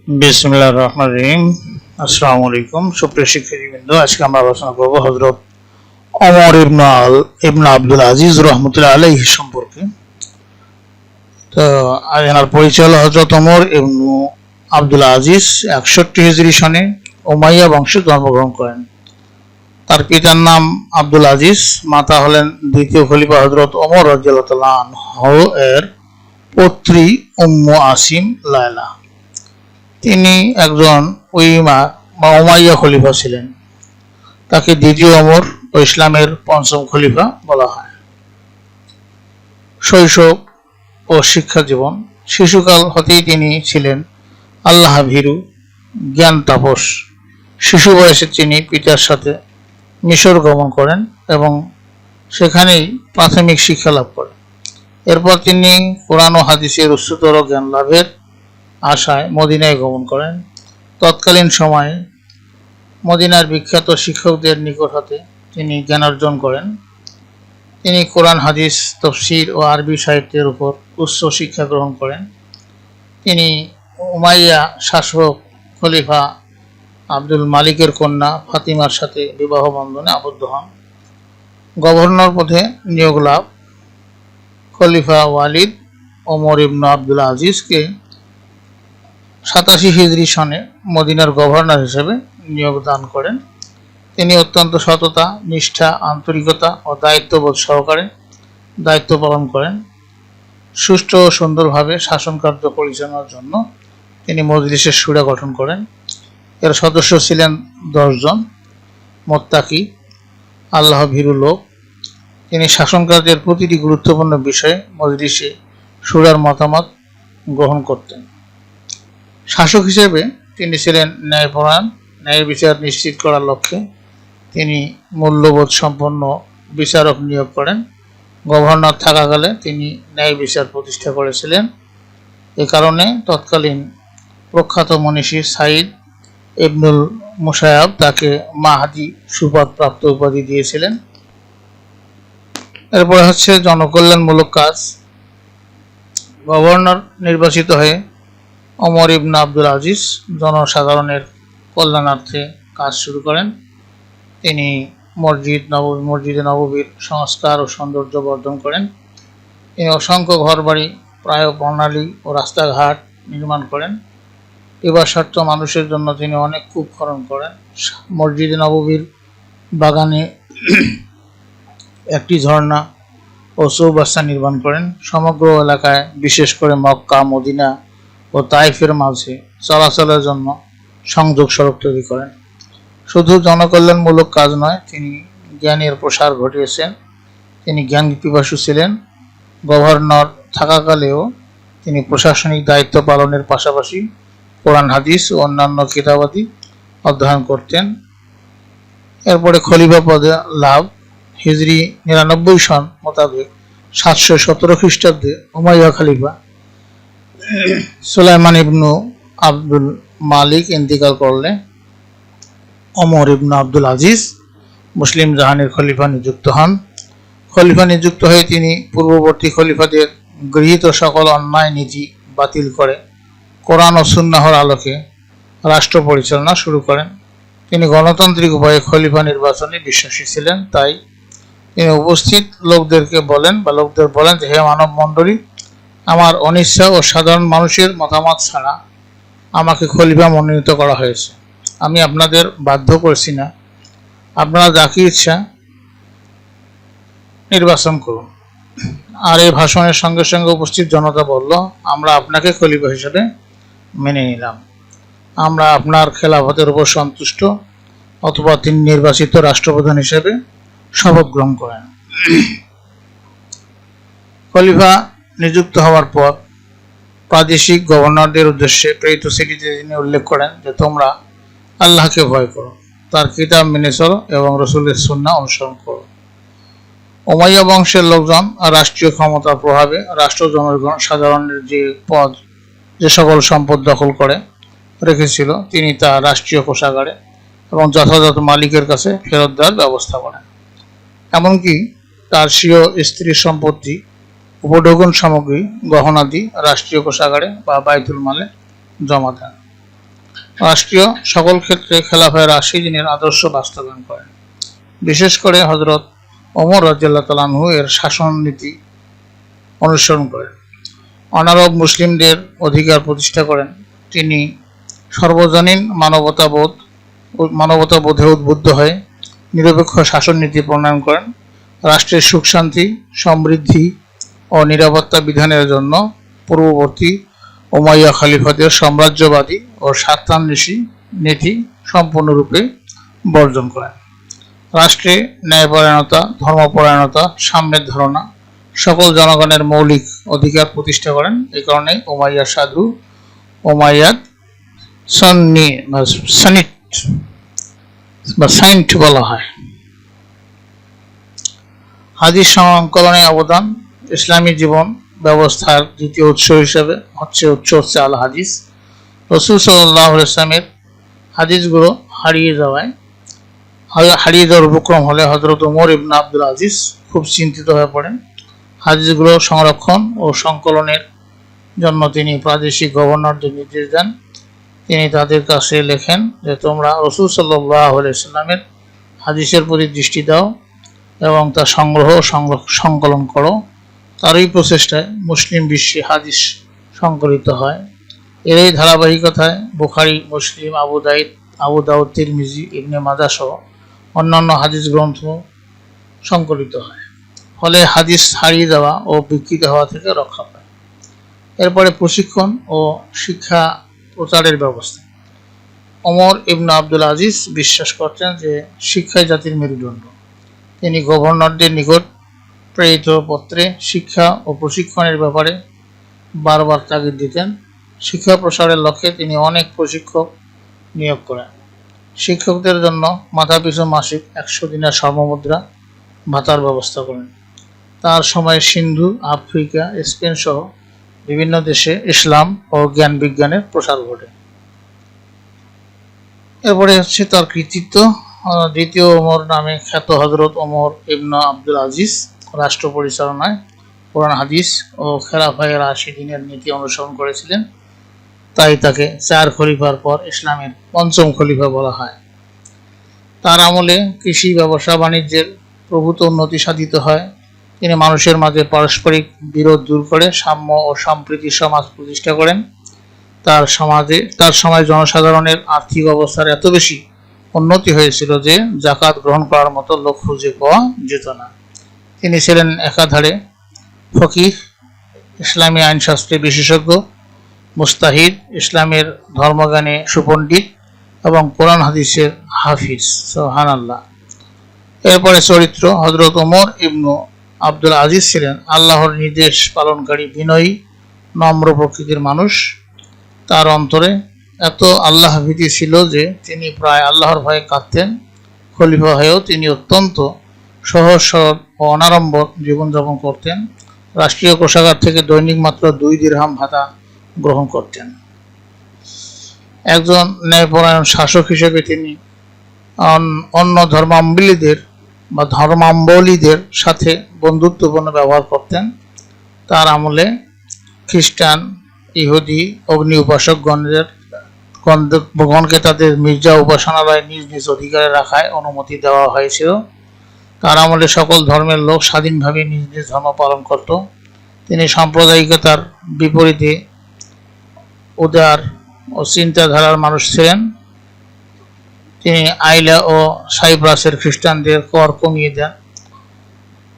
বিসমিল্লাহির রহমানির রহিম। আসসালামু আলাইকুম সুপ্রিয় শিক্ষার্থীবৃন্দ, আজকে আমরা আলোচনা করব হযরত ওমর ইবনে আব্দুল আজিজ রাহমাতুল্লাহ আলাইহি সম্পর্কে। তো এনার পরিচয় হল হযরত ওমর ইবনে আব্দুল আজিজ 61 হিজরি সনে উমাইয়া বংশে জন্মগ্রহণ করেন। তার পিতার নাম আব্দুল আজিজ, মাতা হলেন দ্বিতীয় খলিফা হযরত ওমর রাদিয়াল্লাহু তাআলা আনহু এর পুত্রী উম্মু আসিম লায়লা। তিনি একজন উমাইয়া খলিফা ছিলেন। তাকে দ্বিতীয় ওমর ও ইসলামের পঞ্চম খলিফা বলা হয়। শৈশব ও শিক্ষা জীবন। শিশুকাল হতেই তিনি ছিলেন আল্লাহ ভীরু, জ্ঞান তাপস। শিশু বয়সে তিনি পিতার সাথে মিশর গমন করেন এবং সেখানেই প্রাথমিক শিক্ষা লাভ করেন। এরপর তিনি কোরআন ও হাদিসের উচ্চতর জ্ঞান লাভের আশায় মদিনায় গমন করেন। তৎকালীন সময়ে মদিনার বিখ্যাত শিক্ষকদের নিকট হতে তিনি জ্ঞান অর্জন করেন। তিনি কোরআন, হাদিস, তাফসীর ও আরবি সাহিত্যের উপর উচ্চ শিক্ষা গ্রহণ করেন। তিনি উমাইয়া শাসক খলিফা আব্দুল মালিকের কন্যা ফাতিমার সাথে বিবাহ বন্ধনে আবদ্ধ হন। গভর্নর পদে নিয়োগ লাভ। খলিফা ওয়ালিদ ওমর ইবনে আব্দুল আজিজকে 87 হিজরি সনে মদিনার গভর্নর হিসেবে নিয়োগ দান করেন। তিনি অত্যন্ত সততা, নিষ্ঠা, আন্তরিকতা ও দায়িত্ববোধ সহকারে দায়িত্ব পালন করেন। সুষ্ঠু ও সুন্দরভাবে শাসন কার্য পরিচালনার জন্য তিনি মজলিসের শুরা গঠন করেন। এর সদস্য ছিলেন 10 জন মুত্তাকি, আল্লাহ ভীরু লোক। তিনি শাসন কার্যের প্রতিটি গুরুত্বপূর্ণ বিষয়ে মজলিসে শুরার মতামত গ্রহণ করতেন। শাসক হিসেবে তিনি ছিলেন ন্যায়পরায়ণ। ন্যায় বিচার নিশ্চিত করার লক্ষ্যে তিনি মূল্যবোধ সম্পন্ন বিচারক নিয়োগ করেন। গভর্নর থাকাকালে তিনি ন্যায় বিচার প্রতিষ্ঠা করেছিলেন। এ কারণে তৎকালীন প্রখ্যাত মনীষী সাইদ ইবনুল মুসায়্যাব তাকে মাহদি সুপদ প্রাপ্ত উপাধি দিয়েছিলেন। এরপরে হচ্ছে জনকল্যাণমূলক কাজ। গভর্নর নির্বাচিত হয়ে ওমর ইবনে আব্দুল আজিজ জনসাধারণের কল্যাণার্থে কাজ শুরু করেন। তিনি মসজিদে নববীর সংস্কার ও সৌন্দর্য বর্ধন করেন। তিনি অসংখ্য ঘরবাড়ি, প্রায় প্রণালী ও রাস্তাঘাট নির্মাণ করেন। পিপাসার্থ মানুষের জন্য তিনি অনেক কূপ খনন করেন। মসজিদে নববীর বাগানে একটি ঝর্ণা ও চৌবাচ্চা নির্মাণ করেন। সমগ্র এলাকায়, বিশেষ করে মক্কা, মদিনা ও তাইফের মাঝে চলাচলের জন্য সংযোগ সড়ক তৈরি করেন। শুধু জনকল্যাণমূলক কাজ নয়, তিনি জ্ঞানের প্রসার ঘটিয়েছেন। তিনি জ্ঞান পিপাসু ছিলেন। গভর্নর থাকাকালেও তিনি প্রশাসনিক দায়িত্ব পালনের পাশাপাশি কোরআন, হাদিস ও অন্যান্য কিতাবাদি অধ্যয়ন করতেন। এরপরে খলিফা পদে লাভ। হিজরি 99 সন মোতাবেক 717 খ্রিস্টাব্দে উমাইয়া খলিফা সুলাইমান ইবনু আব্দুল মালিক ইন্তিকাল করলে ওমর ইবনে আব্দুল আজিজ মুসলিম জাহানের খলিফা নিযুক্ত হন। খলিফা নিযুক্ত হয়ে তিনি পূর্ববর্তী খলিফাদের গৃহীত সকল অন্যায় নীতি বাতিল করে কোরআন ও সুন্নাহর আলোকে রাষ্ট্র পরিচালনা শুরু করেন। তিনি গণতান্ত্রিক উপায়ে খলিফা নির্বাচনে বিশ্বাসী ছিলেন। তাই তিনি উপস্থিত লোকদের বলেন যে, হে মানব মণ্ডলী, আমার অনিচ্ছা ও সাধারণ মানুষের মতামত ছাড়া আমাকে খলিফা মনোনীত করা হয়েছে। আমি আপনাদের বাধ্য করছি না। আপনারা যাকে ইচ্ছা নির্বাচন করুন। আর এই ভাষণের সঙ্গে সঙ্গে উপস্থিত জনতা বলল, আমরা আপনাকে খলিফা হিসেবে মেনে নিলাম। আমরা আপনার খেলাফতের উপর সন্তুষ্ট। অথবা তিনি নির্বাচিত রাষ্ট্রপ্রধান হিসেবে শপথ গ্রহণ করেন। খলিফা নিযুক্ত হওয়ার পর প্রাদেশিক গভর্নরদের উদ্দেশ্যে প্রেরিত চিঠিতে তিনি উল্লেখ করেন যে, তোমরা আল্লাহকে ভয় করো, তার কিতাব মেনে চলো এবং রসুলের সুন্নাহ অনুসরণ করো। উমাইয়া বংশের লোকজন রাষ্ট্রীয় ক্ষমতার প্রভাবে রাষ্ট্র সাধারণের যে সকল সম্পদ দখল করে রেখেছিল, তিনি তা রাষ্ট্রীয় কোষাগারে এবং যথাযথ মালিকের কাছে ফেরত দেওয়ার ব্যবস্থা করেন। এমনকি তার স্বীয় স্ত্রীর সম্পত্তি, উপঢৌকন সামগ্রী, গহনাদি রাষ্ট্রীয় কোষাগারে বা বাইতুল মালে জমা দেন। রাষ্ট্রীয় সকল ক্ষেত্রে খেলাফায়ে রাশিদিনের আদর্শ বাস্তবায়ন করেন। বিশেষ করে হযরত ওমর রাদিয়াল্লাহু তাআলা আনহু এর শাসন নীতি অনুসরণ করেন। অনারব মুসলিমদের অধিকার প্রতিষ্ঠা করেন। তিনি সর্বজনীন মানবতাবোধে উদ্বুদ্ধ হয়ে নিরপেক্ষ শাসন নীতি প্রণয়ন করেন। রাষ্ট্রের সুখ শান্তি, সমৃদ্ধি ও নিরাপত্তা বিধানের জন্য পূর্ববর্তী উমাইয়া খলিফাদের সাম্রাজ্যবাদী ও স্বার্থান্বেষী নীতি সম্পূর্ণরূপে বর্জন করেন। রাষ্ট্রে ন্যায়পরায়ণতা, ধর্মপরায়ণতা, সাম্যের ধারণা, সকল জনগণের মৌলিক অধিকার প্রতিষ্ঠা করেন। এই কারণে উমাইয়া সাধু উমাইয়াদ সাইন্ট বলা হয়। হাদিস সংকলনে অবদান। ইসলামী জীবন ব্যবস্থার দ্বিতীয় উৎস হিসেবে হচ্ছে আল হাদিস। রাসূল সাল্লাল্লাহু আলাইহি ওয়াসাল্লামের হাদিসগুলো হারিয়ে যাওয়ার উপক্রম হলে হযরত ওমর ইবনে আব্দুল আজিজ খুব চিন্তিত হয়ে পড়েন। হাদিসগুলো সংরক্ষণ ও সংকলনের জন্য তিনি প্রাদেশিক গভর্নরদের নির্দেশ দেন। তিনি তাদের কাছে লেখেন যে তোমরা রাসূল সাল্লাল্লাহু আলাইহি ওয়াসাল্লামের হাদিসের প্রতি দৃষ্টি দাও এবং তা সংগ্রহ সংকলন করো। তারই প্রচেষ্টায় মুসলিম বিশ্বে হাদিস সংকলিত হয়। এরই ধারাবাহিকতায় বুখারী, মুসলিম, আবু দাউদ, তিরমিজি, ইবনে মাজাহ সহ অন্যান্য হাদিস গ্রন্থ সংকলিত হয়। ফলে হাদিস হারিয়ে যাওয়া ও বিকৃত হওয়া থেকে রক্ষা পায়। এরপরে প্রশিক্ষণ ও শিক্ষা প্রচারের ব্যবস্থা। ওমর ইবনে আব্দুল আজিজ বিশ্বাস করতেন যে শিক্ষাই জাতির মেরুদণ্ড। তিনি গভর্নরদের নিকট প্রেরিত পত্রে শিক্ষা ও প্রশিক্ষণের ব্যাপারে বারবার তাগিদ দিতেন। শিক্ষা প্রসারের লক্ষ্যে তিনি অনেক প্রশিক্ষক নিয়োগ করেন। শিক্ষকদের জন্য মাথাপিছু মাসিক 100 দিনার স্বর্ণমুদ্রা ভাতার ব্যবস্থা করেন। তার সময়ে সিন্ধু, আফ্রিকা, স্পেন সহ বিভিন্ন দেশে ইসলাম ও জ্ঞান বিজ্ঞানের প্রসার ঘটে। এরপরে হচ্ছে তার কৃতিত্ব। দ্বিতীয় ওমর নামে খ্যাত হযরত ওমর ইবনে আব্দুল আজিজ রাষ্ট্র পরিচালনায় কোরআন, হাদিস ও খেলাফায়ে রাশিদিনের নীতি অনুসরণ করেছিলেন। তাই তাকে 4 খলিফার পর ইসলামের 5ম খলিফা বলা হয়। তার আমলে কৃষি, ব্যবসা, বাণিজ্যের প্রভূত উন্নতি সাধিত হয়। তিনি মানুষের মাঝে পারস্পরিক বিরোধ দূর করে সাম্য ও সম্প্রীতির সমাজ প্রতিষ্ঠা করেন। তার সময় জনসাধারণের আর্থিক অবস্থার এত বেশি উন্নতি হয়েছিল যে যাকাত গ্রহণ করার মতো লোক খুঁজে পাওয়া যেত না। তিনি ছিলেন একাধারে ফকিহ, ইসলামী আইনশাস্ত্রে বিশেষজ্ঞ, মুস্তাহিদ, ইসলামের ধর্মজ্ঞানে সুপণ্ডিত এবং কোরআন হাদিসের হাফিজ। সুবহানাল্লাহ। এরপরে চরিত্র। হযরত ওমর ইবনে আব্দুল আজিজ ছিলেন আল্লাহর নির্দেশ পালনকারী, বিনয়ী, নম্র প্রকৃতির মানুষ। তার অন্তরে এত আল্লাহ ভীতি ছিল যে তিনি প্রায় আল্লাহর ভয়ে কাঁদতেন। খলিফা হয়েও তিনি অত্যন্ত সহজ সরল ও অনাড়ম্বর জীবনযাপন করতেন। রাষ্ট্রীয় কোষাগার থেকে দৈনিক মাত্র 2 দিরহাম ভাতা গ্রহণ করতেন। একজন ন্যায়পরায়ণ শাসক হিসেবে তিনি অন্য ধর্মাবলম্বীদের সাথে বন্ধুত্বপূর্ণ ব্যবহার করতেন। তার আমলে খ্রিস্টান, ইহুদি, অগ্নি উপাসকগণকে তাদের মির্জা উপাসনালয় নিজ নিজ অধিকারে রাখায় অনুমতি দেওয়া হয়েছিল। তার আমলে সকল ধর্মের লোক স্বাধীনভাবে নিজ নিজ ধর্ম পালন করত। তিনি সাম্প্রদায়িকতার বিপরীতে উদার ও চিন্তাধারার মানুষ ছিলেন। তিনি আইলা ও সাইপ্রাসের খ্রিস্টানদের কর কমিয়ে দেন।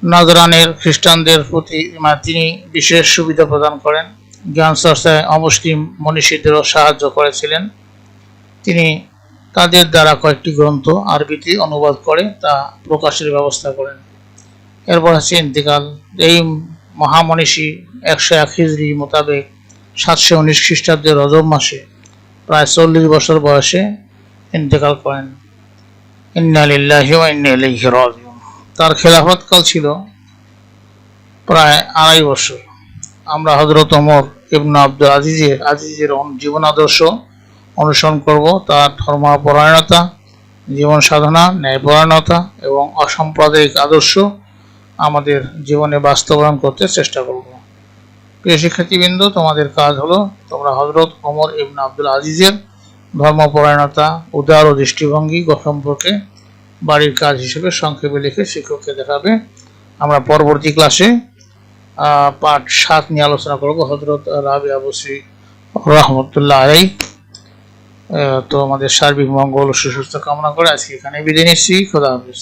নাজরানের খ্রিস্টানদের প্রতি তিনি বিশেষ সুবিধা প্রদান করেন। জ্ঞান চর্চায় অমুসলিম মনীষীদেরও সাহায্য করেছিলেন। তিনি তাদের দ্বারা কয়েকটি গ্রন্থ আরবিতে অনুবাদ করে তা প্রকাশের ব্যবস্থা করেন। এরপর হচ্ছে ইন্তেকাল। এই মহামনীষী 101 হিজরি মোতাবেক 719 খ্রিস্টাব্দের রজব মাসে প্রায় 40 বছর বয়সে ইন্তেকাল করেন। ইন্না লিল্লাহি ওয়া ইন্না ইলাইহি রাজিউন। তার খেলাফতকাল ছিল প্রায় 2.5 বছর। আমরা হযরত ওমর ইবনে আব্দুল আজিজের জীবন আদর্শ অনুসরণ করব। তার ধর্মপরায়ণতা, জীবন সাধনা, ন্যায়পরায়ণতা এবং অসাম্প্রদায়িক আদর্শ আমাদের জীবনে বাস্তবায়ন করতে চেষ্টা করব। প্রিয় শিক্ষার্থীবৃন্দ, তোমাদের কাজ হলো তোমরা হযরত ওমর ইবনে আব্দুল আজিজের ধর্মপরায়ণতা, উদার ও দৃষ্টিভঙ্গি সম্পর্কে বাড়ির কাজ হিসেবে সংক্ষেপে লিখে শিক্ষককে দেখাবে। আমরা পরবর্তী ক্লাসে পাঠ 7 নিয়ে আলোচনা করব, হযরত রাবিয়া বসরি রাহমাতুল্লাহ আলাইহি। তো আমাদের সার্বিক মঙ্গল ও সুস্বাস্থ্য কামনা করে আজকে এখানে বিদায় নিচ্ছি। খোদা হাফেজ।